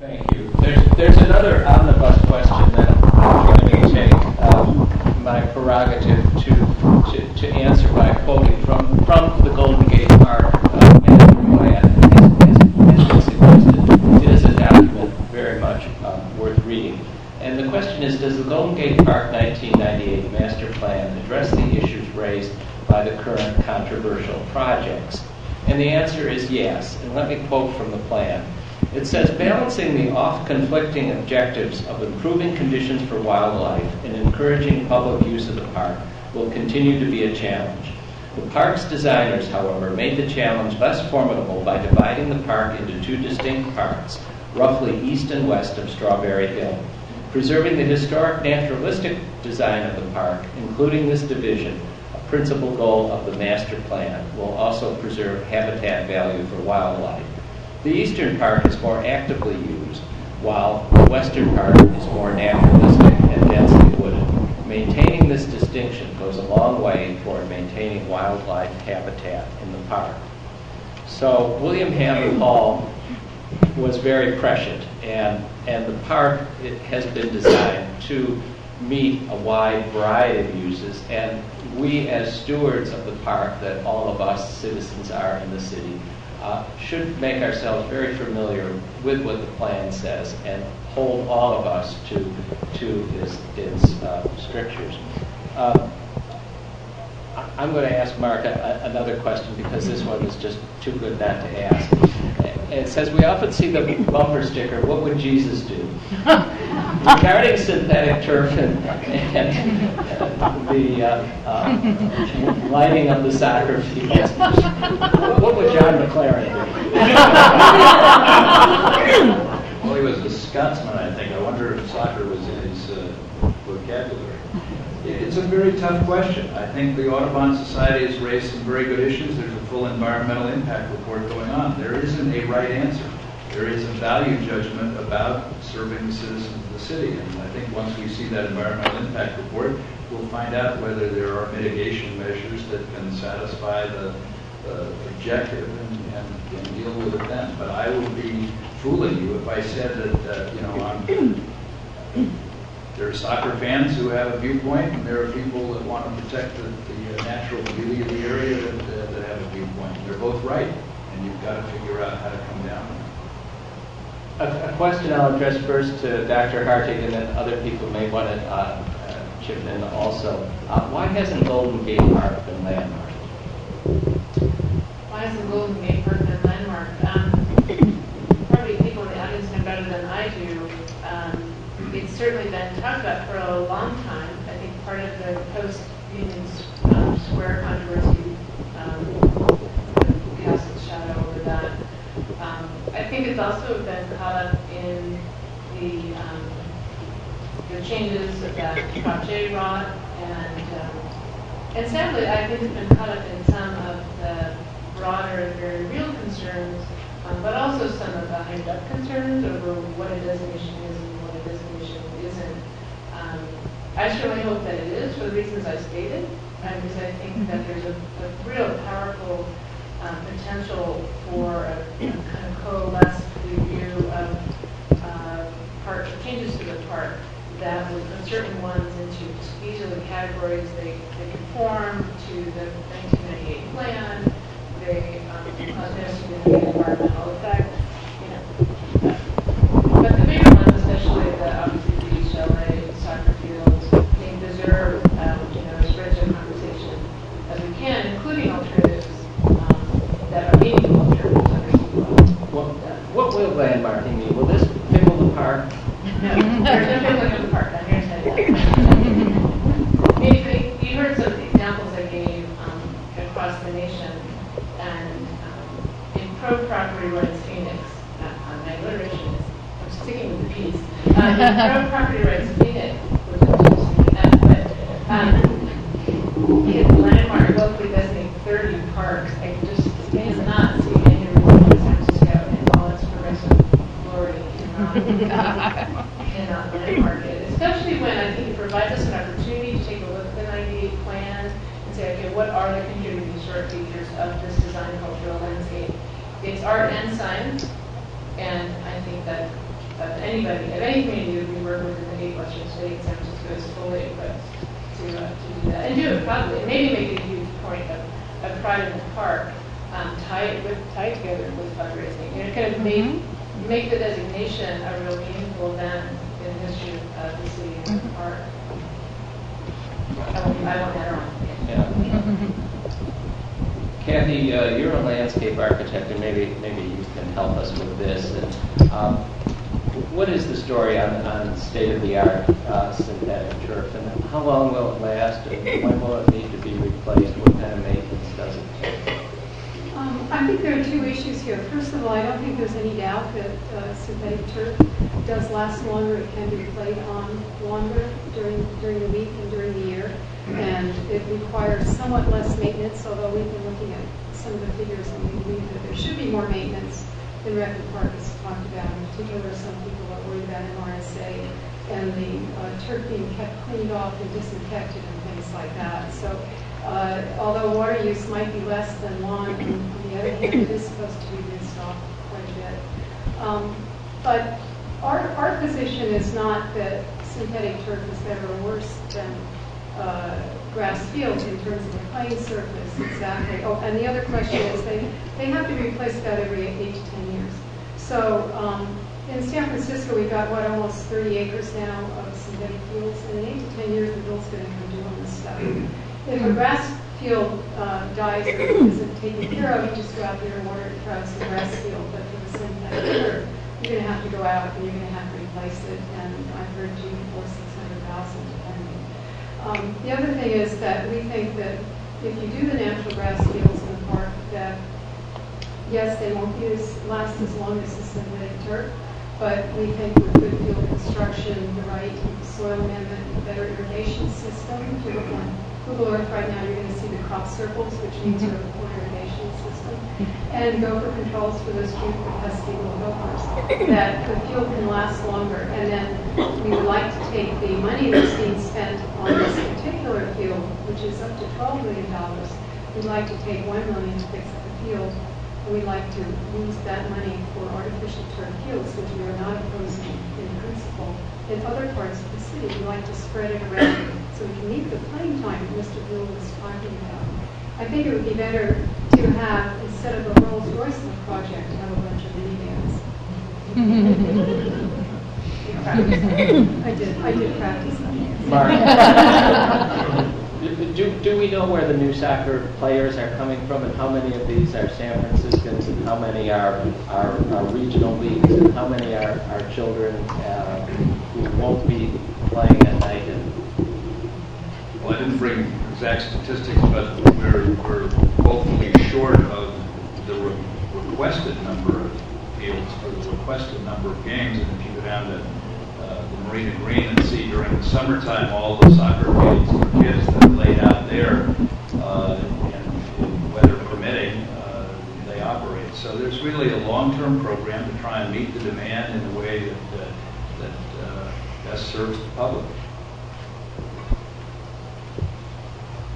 Thank you. There's another omnibus question that I'm going to take my prerogative to answer by quoting from the Golden Gate Park master plan. As been suggested, it is a document very much worth reading. And the question is, does the Golden Gate Park 1998 master plan address the issues raised by the current controversial projects? And the answer is yes. And let me quote from the plan. It says, balancing the oft-conflicting objectives of improving conditions for wildlife and encouraging public use of the park will continue to be a challenge. The park's designers, however, made the challenge less formidable by dividing the park into two distinct parts, roughly east and west of Strawberry Hill. Preserving the historic naturalistic design of the park, including this division, a principal goal of the master plan, will also preserve habitat value for wildlife. The eastern part is more actively used, while the western part is more naturalistic and densely wooded. Maintaining this distinction goes a long way toward maintaining wildlife habitat in the park. So William Hammond Hall was very prescient, and the park has been designed to meet a wide variety of uses, and we as stewards of the park, that all of us citizens are in the city, should make ourselves very familiar with what the plan says and hold all of us to its strictures. I'm going to ask Mark another question because this one is just too good not to ask. It says, we often see the bumper sticker, what would Jesus do? Regarding synthetic turf and the lighting of the soccer fields, what would John McLaren do? Well, he was a Scotsman, I think. I wonder if soccer was in his vocabulary. It's a very tough question. I think the Audubon Society has raised some very good issues. There's a full environmental impact report going on. There isn't a right answer. There is a value judgment about serving the citizens of the city. And I think once we see that environmental impact report, we'll find out whether there are mitigation measures that can satisfy the objective and deal with it then. But I would be fooling you if I said that, there are soccer fans who have a viewpoint, and there are people that want to protect the natural beauty of the area that have a viewpoint. They're both right, and you've got to figure out how to come down. A question I'll address first to Dr. Hartig, and then other people may want to chip in also. Why hasn't Golden Gate Park been landmarked? Why hasn't Golden Gate Park been landmarked? Probably people in the audience know better than I do. It's certainly been talked about for a long time. I think part of the post-Union Square controversy cast its shadow over that. I think it's also been caught up in the changes that Prop J wrought, and sadly, I think it's been caught up in some of the broader and very real concerns, but also some of the hyped-up concerns over what a designation is and what a designation isn't. I certainly hope that it is for the reasons I stated, because I think that there's a real powerful potential for a kind of coalesced review of changes to the park that would put certain ones into each of the categories. They conform to the 1998 plan. They cause no significant environmental effect. But the bigger ones, especially obviously the beach, LA, soccer fields, they deserve as rich a conversation as we can, including alternatives that are meaningful alternatives under CEQA. What will landmarking mean? Will this pickle the park? No, there's no pickling of the park. I'm here to tell you that. You heard some of the examples I gave across the nation, and in pro-property rights Phoenix, my alliteration is, I'm sticking with the piece. In pro-property rights Phoenix, which is interesting, if landmark locally designate 30 parks, I just cannot see any reason why San Francisco and all its progressive glory cannot landmark it. Especially when I think it provides us an opportunity to take a look at the 98 plan and say, okay, what are the contributing historic features of this design cultural landscape? It's art and science, and I think that anybody, of any community that we work with in the 8 western states. San Francisco is fully equipped to do that and do it proudly. And maybe make a huge point of pride in the park, tied together with fundraising. You know, kind of make the designation a real meaningful event in the history of the city and the park. I won't add on. Yeah. Kathy, you're a landscape architect, and maybe you can help us with this. And, what is the story on state-of-the-art synthetic turf, and how long will it last, and when will it need to be replaced? What kind of maintenance does it take? I think there are 2 issues here. First of all, I don't think there's any doubt that synthetic turf does last longer. It can be played on longer during the week and during the year, and it requires somewhat less maintenance, although we've been looking at some of the figures and we believe that there should be more maintenance than Record Park has talked about. In particular, some people are worried about MRSA and the turf being kept cleaned off and disinfected and things like that. So although water use might be less than lawn, on the other hand, it is supposed to be rinsed off quite a bit. But our position is not that synthetic turf is better or worse than grass fields in terms of the playing surface, exactly. Oh, and the other question is they have to be replaced about every 8 to 10 years. So in San Francisco, we've got, almost 30 acres now of synthetic fields, and in 8 to 10 years, the bill's going to come due on this stuff. If a grass field dies or isn't taken care of, you just go out there and water it across the grass field. But for the synthetic turf, you're going to have to go out and you're going to have to replace it. And I've heard $200,000 or $600,000 depending. The other thing is that we think that if you do the natural grass fields in the park, that yes, they won't last as long as the synthetic turf, but we think with good field construction, the right soil amendment, a better irrigation system. If you look on Google Earth right now, you're going to see the crop circles, which means a poor irrigation system, and gopher controls for those cute pesky little gophers, that the field can last longer. And then we would like to take the money that's being spent on this particular field, which is up to $12 million. We'd like to take $1 million to fix the field. We'd like to use that money for artificial turf fields, which we are not opposing in principle. In other parts of the city, we like to spread it around so we can meet the playing time that Mr. Buell was talking about. I think it would be better to have, instead of a Rolls Royce in the project, to have a bunch of minivans. I did practice that. Mark, do we know where the new soccer players are coming from, and how many of these are San Franciscans, and how many are regional leagues, and how many are children who won't be playing at night? Well, I didn't bring exact statistics, but we're woefully short of the requested number of fields for the requested number of games. And if you go down to the Marina Green and see during the summertime all the soccer fields for kids that are laid out there, and weather permitting, they operate. So there's really a long-term program to try and meet the demand in a way that best serves the public.